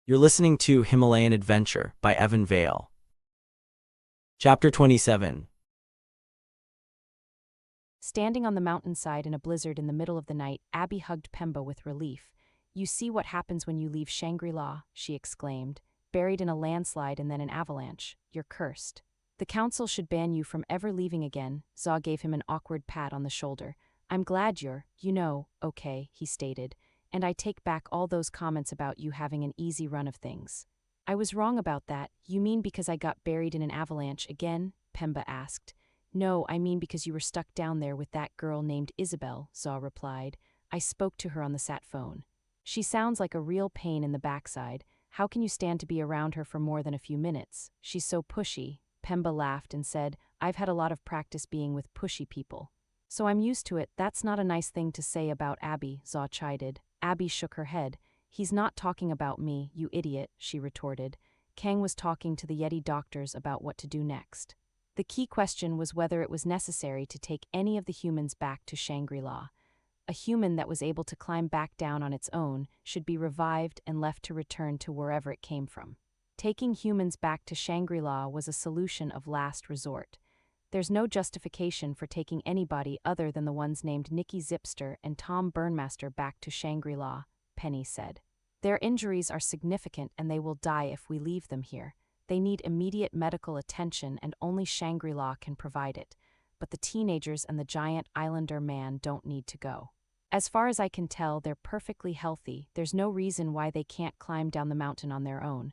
You're listening to Himalayan Adventure by Vaile. Chapter 27. Standing on the mountainside in a blizzard in the middle of the night, Abby hugged Pemba with relief. "You see what happens when you leave Shangri-La," she exclaimed. "Buried in a landslide and then an avalanche. You're cursed. The council should ban you from ever leaving again." Zaw gave him an awkward pat on the shoulder. "I'm glad you're, okay," he stated. "And I take back all those comments about you having an easy run of things." "I was wrong about that. You mean because I got buried in an avalanche again?" Pemba asked. "No, I mean because you were stuck down there with that girl named Isabelle," Zaw replied. "I spoke to her on the sat phone. She sounds like a real pain in the backside. How can you stand to be around her for more than a few minutes? She's so pushy." Pemba laughed and said, "I've had a lot of practice being with pushy people. So I'm used to it." "That's not a nice thing to say about Abby," Zaw chided. Abby shook her head. "He's not talking about me, you idiot," she retorted. Kang was talking to the Yeti doctors about what to do next. The key question was whether it was necessary to take any of the humans back to Shangri-La. A human that was able to climb back down on its own should be revived and left to return to wherever it came from. Taking humans back to Shangri-La was a solution of last resort. "There's no justification for taking anybody other than the ones named Nikki Zipster and Tom Burnmaster back to Shangri-La," Penny said. "Their injuries are significant and they will die if we leave them here. They need immediate medical attention and only Shangri-La can provide it. But the teenagers and the giant islander man don't need to go. As far as I can tell, they're perfectly healthy. There's no reason why they can't climb down the mountain on their own."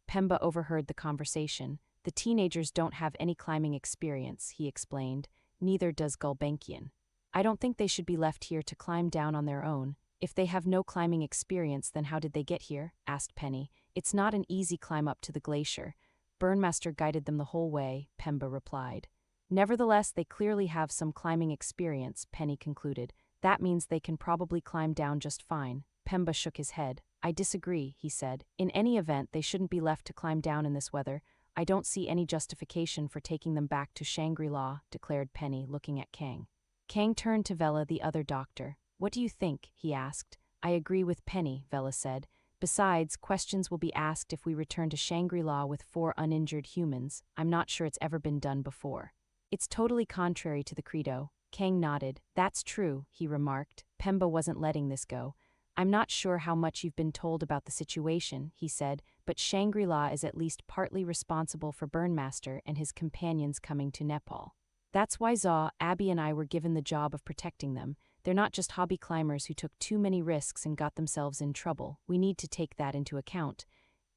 Pemba overheard the conversation. "The teenagers don't have any climbing experience," he explained. "Neither does Gulbenkian. I don't think they should be left here to climb down on their own." "If they have no climbing experience, then how did they get here?" asked Penny. "It's not an easy climb up to the glacier. Burnmaster guided them the whole way," Pemba replied. "Nevertheless, they clearly have some climbing experience," Penny concluded. "That means they can probably climb down just fine." Pemba shook his head. "I disagree," he said. "In any event, they shouldn't be left to climb down in this weather. I don't see any justification for taking them back to Shangri-La," declared Penny, looking at Kang. Kang turned to Vaile, the other doctor. "What do you think?" he asked. "I agree with Penny," Vaile said. "Besides, questions will be asked if we return to Shangri-La with 4 uninjured humans. I'm not sure it's ever been done before." "It's totally contrary to the credo." Kang nodded. "That's true," he remarked. Pemba wasn't letting this go. "I'm not sure how much you've been told about the situation," he said, "but Shangri-La is at least partly responsible for Burnmaster and his companions coming to Nepal. That's why Zaw, Abby and I were given the job of protecting them. They're not just hobby climbers who took too many risks and got themselves in trouble. We need to take that into account."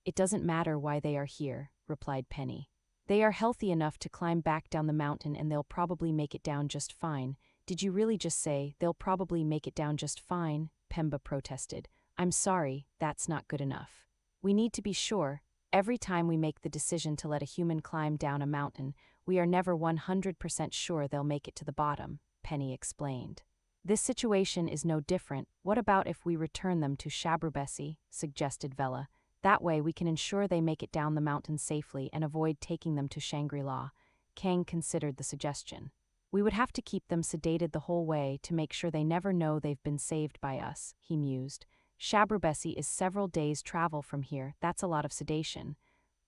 "It doesn't matter why they are here," replied Penny. "They are healthy enough to climb back down the mountain and they'll probably make it down just fine." "Did you really just say, they'll probably make it down just fine?" Pemba protested. "I'm sorry, that's not good enough. We need to be sure. Every time we make the decision to let a human climb down a mountain, we are never 100% sure they'll make it to the bottom," Penny explained. "This situation is no different. What about if we return them to Shabrubesi?" suggested Vaile. "That way we can ensure they make it down the mountain safely and avoid taking them to Shangri-La." Kang considered the suggestion. "We would have to keep them sedated the whole way to make sure they never know they've been saved by us," he mused. "Shabrubesi is several days' travel from here. That's a lot of sedation."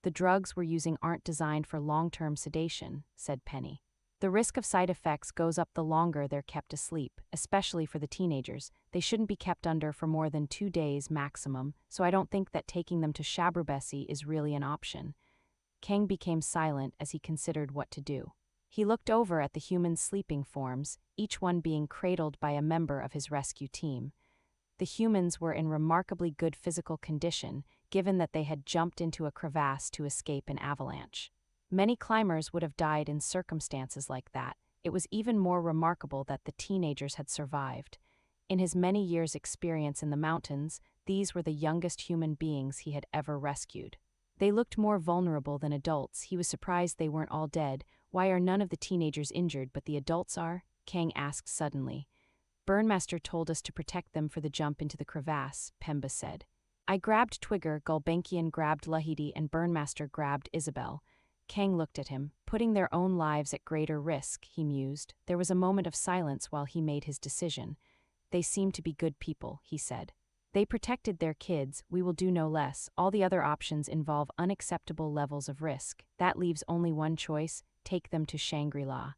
"The drugs we're using aren't designed for long-term sedation," said Penny. "The risk of side effects goes up the longer they're kept asleep, especially for the teenagers. They shouldn't be kept under for more than 2 days maximum, so I don't think that taking them to Shabrubesi is really an option." Kang became silent as he considered what to do. He looked over at the human sleeping forms, each one being cradled by a member of his rescue team. The humans were in remarkably good physical condition, given that they had jumped into a crevasse to escape an avalanche. Many climbers would have died in circumstances like that. It was even more remarkable that the teenagers had survived. In his many years' experience in the mountains, these were the youngest human beings he had ever rescued. They looked more vulnerable than adults. He was surprised they weren't all dead. "Why are none of the teenagers injured, but the adults are?" Kang asked suddenly. "Burnmaster told us to protect them for the jump into the crevasse," Pemba said. "I grabbed Twigger, Gulbenkian grabbed Laheeti, and Burnmaster grabbed Isabelle." Kang looked at him. "Putting their own lives at greater risk," he mused. There was a moment of silence while he made his decision. "They seem to be good people," he said. They protected their kids, we will do no less. All the other options involve unacceptable levels of risk. That leaves only one choice, take them to Shangri-La.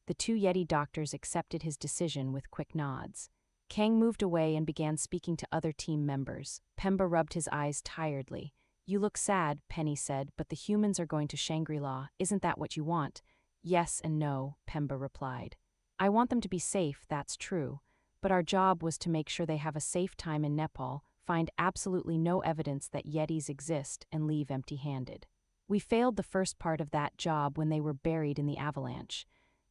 The two Yeti doctors accepted his decision with quick nods. Kang moved away and began speaking to other team members. Pemba rubbed his eyes tiredly. You look sad, Penny said, but the humans are going to Shangri-La. Isn't that what you want? Yes and no, Pemba replied. I want them to be safe, that's true. But our job was to make sure they have a safe time in Nepal, find absolutely no evidence that yetis exist, and leave empty-handed. We failed the first part of that job when they were buried in the avalanche.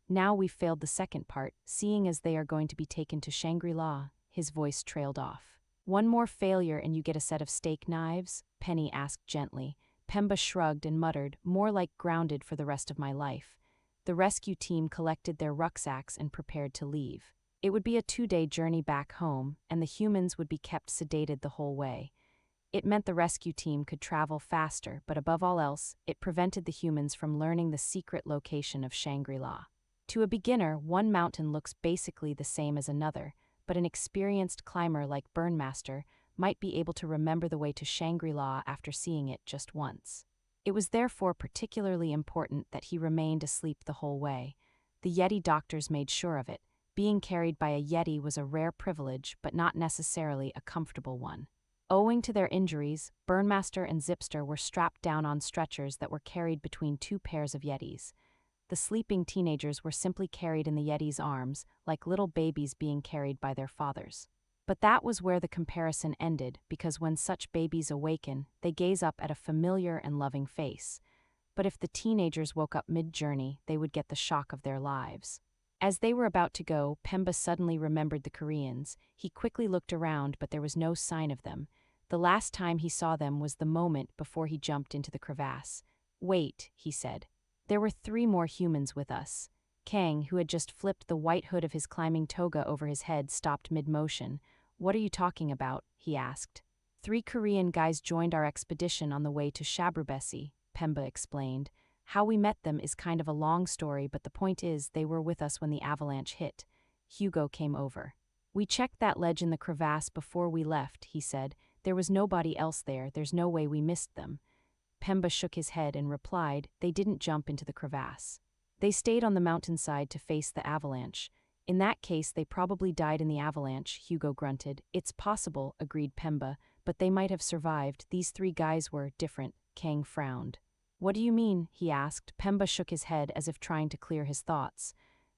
Now we've failed the second part, seeing as they are going to be taken to Shangri-La. His voice trailed off. One more failure and you get a set of steak knives? Penny asked gently. Pemba shrugged and muttered, more like grounded for the rest of my life. The rescue team collected their rucksacks and prepared to leave. It would be a 2-day journey back home, and the humans would be kept sedated the whole way. It meant the rescue team could travel faster, but above all else, it prevented the humans from learning the secret location of Shangri-La. To a beginner, one mountain looks basically the same as another, but an experienced climber like Burnmaster might be able to remember the way to Shangri-La after seeing it just once. It was therefore particularly important that he remained asleep the whole way. The Yeti doctors made sure of it. Being carried by a Yeti was a rare privilege, but not necessarily a comfortable one. Owing to their injuries, Burnmaster and Zipster were strapped down on stretchers that were carried between two pairs of Yetis. The sleeping teenagers were simply carried in the Yeti's arms, like little babies being carried by their fathers. But that was where the comparison ended, because when such babies awaken, they gaze up at a familiar and loving face. But if the teenagers woke up mid-journey, they would get the shock of their lives. As they were about to go, Pemba suddenly remembered the Koreans. He quickly looked around, but there was no sign of them. The last time he saw them was the moment before he jumped into the crevasse. Wait, he said. There were 3 more humans with us. Kang, who had just flipped the white hood of his climbing toga over his head, stopped mid-motion. What are you talking about? He asked. 3 Korean guys joined our expedition on the way to Shabrubesi, Pemba explained. How we met them is kind of a long story, but the point is they were with us when the avalanche hit. Hugo came over. We checked that ledge in the crevasse before we left, he said. There was nobody else there, there's no way we missed them. Pemba shook his head and replied, they didn't jump into the crevasse. They stayed on the mountainside to face the avalanche. In that case, they probably died in the avalanche, Hugo grunted. It's possible, agreed Pemba, but they might have survived. These 3 guys were different. Kang frowned. What do you mean? He asked. Pemba shook his head as if trying to clear his thoughts.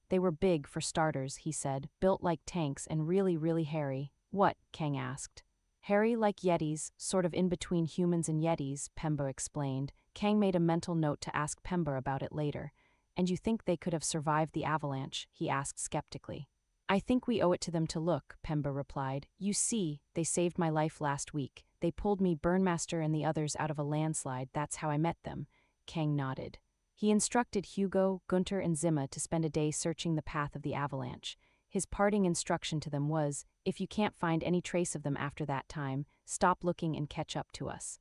They were big, for starters, he said, built like tanks and really, really hairy. What? Kang asked. Hairy like yetis, sort of in between humans and yetis, Pemba explained. Kang made a mental note to ask Pemba about it later. And you think they could have survived the avalanche? He asked skeptically. I think we owe it to them to look, Pemba replied. You see, they saved my life last week. They pulled me, Burnmaster and the others out of a landslide. That's how I met them. Kang nodded. He instructed Hugo, Gunter and Zimma to spend a day searching the path of the avalanche. His parting instruction to them was, if you can't find any trace of them after that time, stop looking and catch up to us.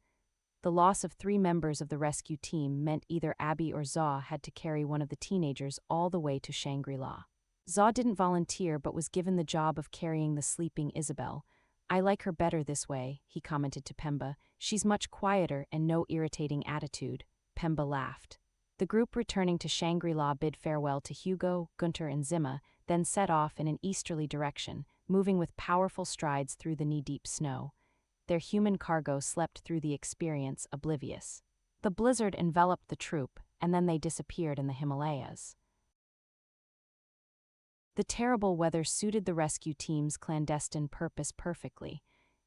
The loss of 3 members of the rescue team meant either Abby or Zaw had to carry one of the teenagers all the way to Shangri-La. Zaw didn't volunteer but was given the job of carrying the sleeping Isabelle. I like her better this way, he commented to Pemba. She's much quieter and no irritating attitude. Pemba laughed. The group returning to Shangri-La bid farewell to Hugo, Gunter and Zimma, then set off in an easterly direction, moving with powerful strides through the knee-deep snow. Their human cargo slept through the experience oblivious. The blizzard enveloped the troop, and then they disappeared in the Himalayas. The terrible weather suited the rescue team's clandestine purpose perfectly.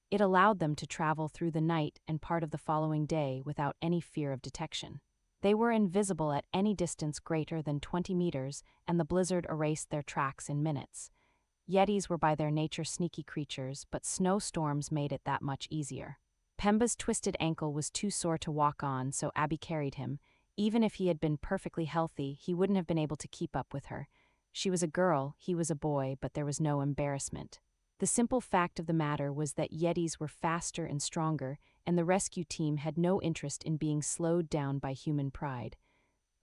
It allowed them to travel through the night and part of the following day without any fear of detection. They were invisible at any distance greater than 20 meters, and the blizzard erased their tracks in minutes. Yetis were by their nature sneaky creatures, but snowstorms made it that much easier. Pemba's twisted ankle was too sore to walk on, so Abby carried him. Even if he had been perfectly healthy, he wouldn't have been able to keep up with her. She was a girl, he was a boy, but there was no embarrassment. The simple fact of the matter was that Yetis were faster and stronger, and the rescue team had no interest in being slowed down by human pride.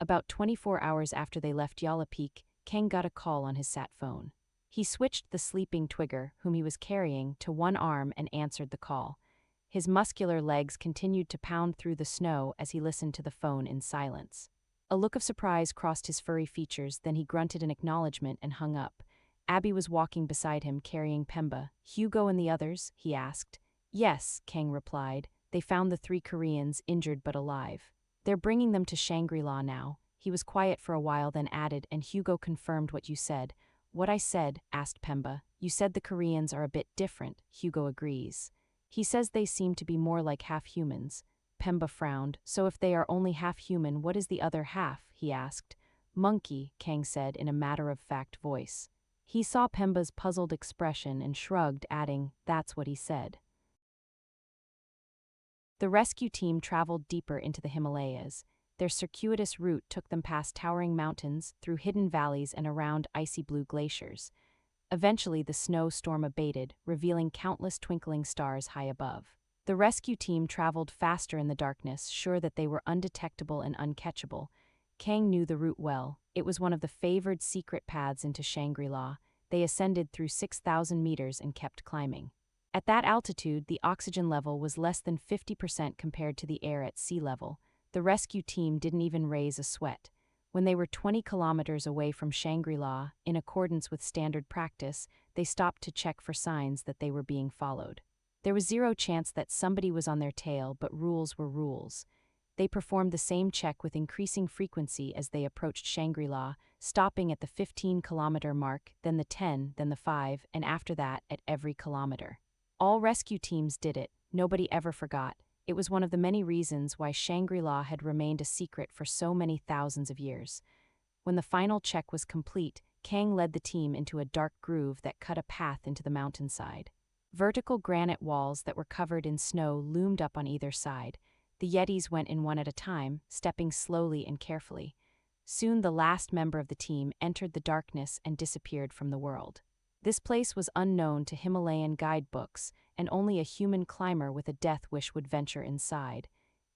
About 24 hours after they left Yala Peak, Kang got a call on his sat phone. He switched the sleeping Twigger, whom he was carrying, to one arm and answered the call. His muscular legs continued to pound through the snow as he listened to the phone in silence. A look of surprise crossed his furry features, then he grunted an acknowledgement and hung up. Abby was walking beside him, carrying Pemba. "Hugo and the others?" he asked. "Yes," Kang replied. "They found the 3 Koreans, injured but alive. They're bringing them to Shangri-La now." He was quiet for a while, then added, "And Hugo confirmed what you said." "What I said?" asked Pemba. "You said the Koreans are a bit different." Hugo agrees. "He says they seem to be more like half humans." Pemba frowned. "So if they are only half human, what is the other half?" he asked. "Monkey," Kang said in a matter-of-fact voice. He saw Pemba's puzzled expression and shrugged, adding, "That's what he said." The rescue team traveled deeper into the Himalayas. Their circuitous route took them past towering mountains, through hidden valleys and around icy blue glaciers. Eventually, the snowstorm abated, revealing countless twinkling stars high above. The rescue team traveled faster in the darkness, sure that they were undetectable and uncatchable. Kang knew the route well. It was one of the favored secret paths into Shangri-La. They ascended through 6,000 meters and kept climbing. At that altitude, the oxygen level was less than 50% compared to the air at sea level. The rescue team didn't even raise a sweat. When they were 20 kilometers away from Shangri-La, in accordance with standard practice, they stopped to check for signs that they were being followed. There was zero chance that somebody was on their tail, but rules were rules. They performed the same check with increasing frequency as they approached Shangri-La, stopping at the 15-kilometer mark, then the 10, then the 5, and after that, at every kilometer. All rescue teams did it. Nobody ever forgot. It was one of the many reasons why Shangri-La had remained a secret for so many thousands of years. When the final check was complete, Kang led the team into a dark groove that cut a path into the mountainside. Vertical granite walls that were covered in snow loomed up on either side. The yetis went in one at a time, stepping slowly and carefully. Soon the last member of the team entered the darkness and disappeared from the world. This place was unknown to Himalayan guidebooks, and only a human climber with a death wish would venture inside.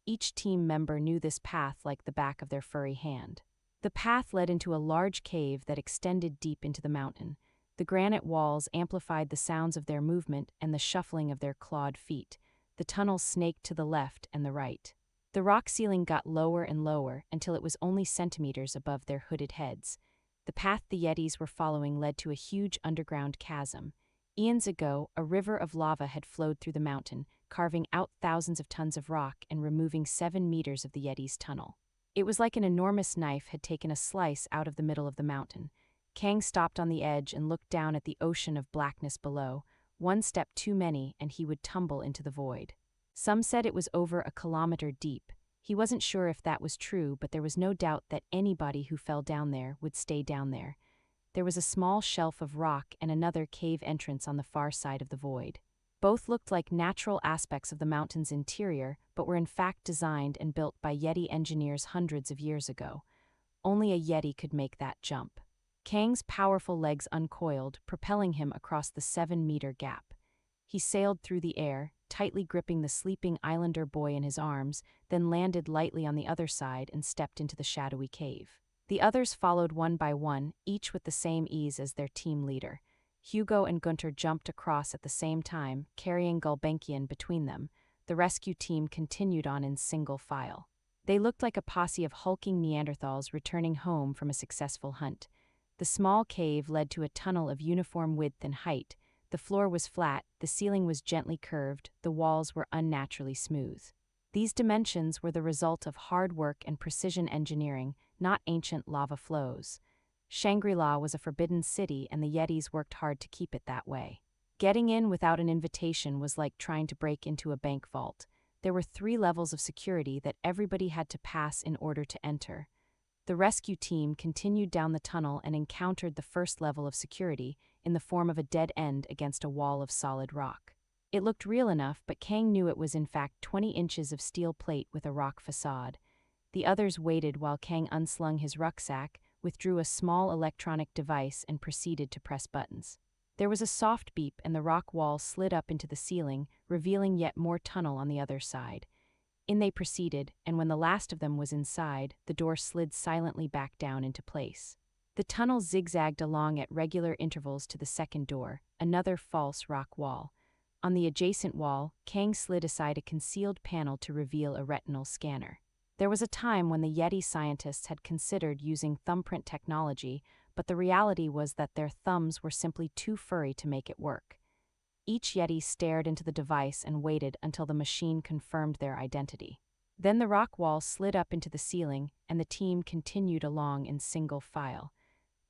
Each team member knew this path like the back of their furry hand. The path led into a large cave that extended deep into the mountain. The granite walls amplified the sounds of their movement and the shuffling of their clawed feet. The tunnel snaked to the left and the right. The rock ceiling got lower and lower until it was only centimeters above their hooded heads. The path the yetis were following led to a huge underground chasm. Eons ago, a river of lava had flowed through the mountain, carving out thousands of tons of rock and removing 7 meters of the yetis' tunnel. It was like an enormous knife had taken a slice out of the middle of the mountain. Kang stopped on the edge and looked down at the ocean of blackness below. One step too many, and he would tumble into the void. Some said it was over a kilometer deep. He wasn't sure if that was true, but there was no doubt that anybody who fell down there would stay down there. There was a small shelf of rock and another cave entrance on the far side of the void. Both looked like natural aspects of the mountain's interior, but were in fact designed and built by yeti engineers hundreds of years ago. Only a yeti could make that jump. Kang's powerful legs uncoiled, propelling him across the 7-meter gap. He sailed through the air, tightly gripping the sleeping islander boy in his arms, then landed lightly on the other side and stepped into the shadowy cave. The others followed one by one, each with the same ease as their team leader. Hugo and Gunter jumped across at the same time, carrying Gulbenkian between them. The rescue team continued on in single file. They looked like a posse of hulking Neanderthals returning home from a successful hunt. The small cave led to a tunnel of uniform width and height. The floor was flat, the ceiling was gently curved, the walls were unnaturally smooth. These dimensions were the result of hard work and precision engineering, not ancient lava flows. Shangri-La was a forbidden city, and the yetis worked hard to keep it that way. Getting in without an invitation was like trying to break into a bank vault. There were 3 levels of security that everybody had to pass in order to enter. The rescue team continued down the tunnel and encountered the first level of security, in the form of a dead end against a wall of solid rock. It looked real enough, but Kang knew it was in fact 20 inches of steel plate with a rock facade. The others waited while Kang unslung his rucksack, withdrew a small electronic device, and proceeded to press buttons. There was a soft beep and the rock wall slid up into the ceiling, revealing yet more tunnel on the other side. In they proceeded, and when the last of them was inside, the door slid silently back down into place. The tunnel zigzagged along at regular intervals to the second door, another false rock wall. On the adjacent wall, Kang slid aside a concealed panel to reveal a retinal scanner. There was a time when the Yeti scientists had considered using thumbprint technology, but the reality was that their thumbs were simply too furry to make it work. Each Yeti stared into the device and waited until the machine confirmed their identity. Then the rock wall slid up into the ceiling, and the team continued along in single file.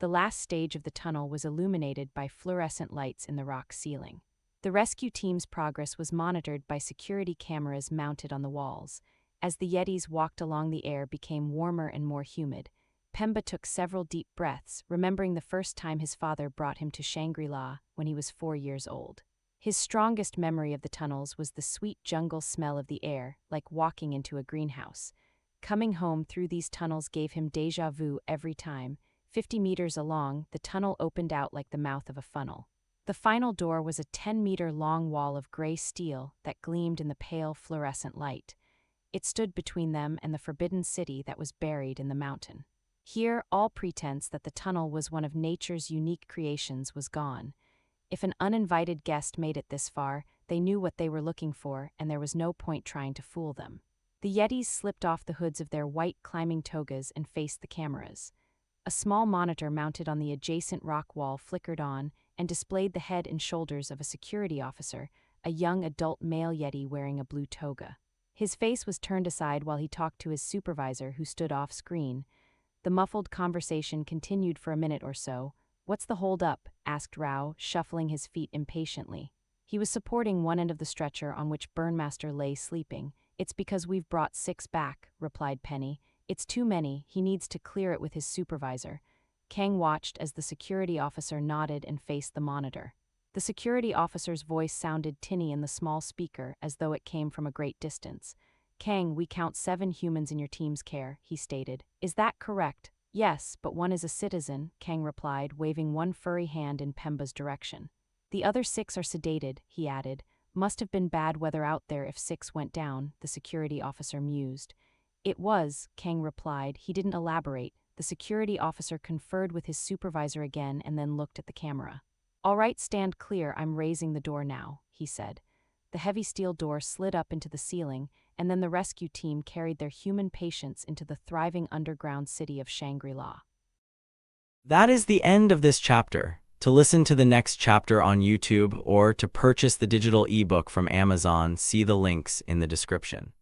The last stage of the tunnel was illuminated by fluorescent lights in the rock ceiling. The rescue team's progress was monitored by security cameras mounted on the walls. As the Yetis walked along, the air became warmer and more humid. Pemba took several deep breaths, remembering the first time his father brought him to Shangri-La when he was 4 years old. His strongest memory of the tunnels was the sweet jungle smell of the air, like walking into a greenhouse. Coming home through these tunnels gave him déjà vu every time. 50 meters along, the tunnel opened out like the mouth of a funnel. The final door was a 10-meter-long wall of gray steel that gleamed in the pale fluorescent light. It stood between them and the forbidden city that was buried in the mountain. Here, all pretense that the tunnel was one of nature's unique creations was gone. If an uninvited guest made it this far, they knew what they were looking for, and there was no point trying to fool them. The Yetis slipped off the hoods of their white climbing togas and faced the cameras. A small monitor mounted on the adjacent rock wall flickered on and displayed the head and shoulders of a security officer, a young adult male Yeti wearing a blue toga. His face was turned aside while he talked to his supervisor, who stood off-screen. The muffled conversation continued for a minute or so. "What's the hold-up?" asked Rao, shuffling his feet impatiently. He was supporting one end of the stretcher on which Burnmaster lay sleeping. "It's because we've brought 6 back," replied Penny. "It's too many. He needs to clear it with his supervisor." Kang watched as the security officer nodded and faced the monitor. The security officer's voice sounded tinny in the small speaker, as though it came from a great distance. "Kang, we count 7 humans in your team's care," he stated. "Is that correct?" "Yes, but one is a citizen," Kang replied, waving one furry hand in Pemba's direction. "The other 6 are sedated," he added. "Must have been bad weather out there if 6 went down," the security officer mused. "It was," Kang replied. He didn't elaborate. The security officer conferred with his supervisor again and then looked at the camera. "All right, stand clear, I'm raising the door now," he said. The heavy steel door slid up into the ceiling, and then the rescue team carried their human patients into the thriving underground city of Shangri-La. That is the end of this chapter. To listen to the next chapter on YouTube or to purchase the digital ebook from Amazon, see the links in the description.